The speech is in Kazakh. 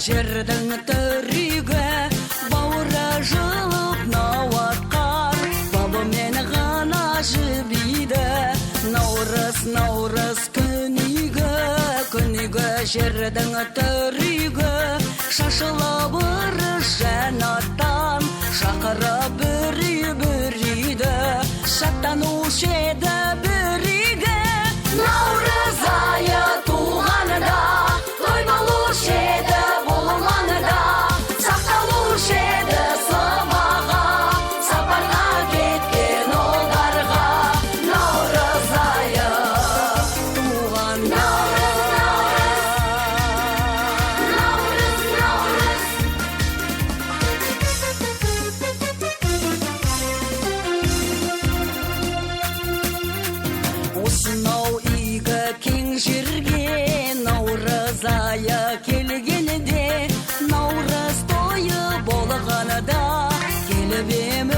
жердің түрігі, бауыры жылып науатқан, бабымен ғана жібейді. Наурыз, наурыз күнігі, күнігі жердің түрігі, шашылып ырыс жәнаттан, шақырып бүрі-бүрейді, шаттанушы еді бүрігі. Наурыз айы туғанында, той болушы еді бұл маңда, сақталушы еді сыбаға, сапарға кеткен оларға. Наурыз айы туғанда. Осынау игі кең жерге наурыз айы келгенде, наурыз тойы болғанында, келіп ем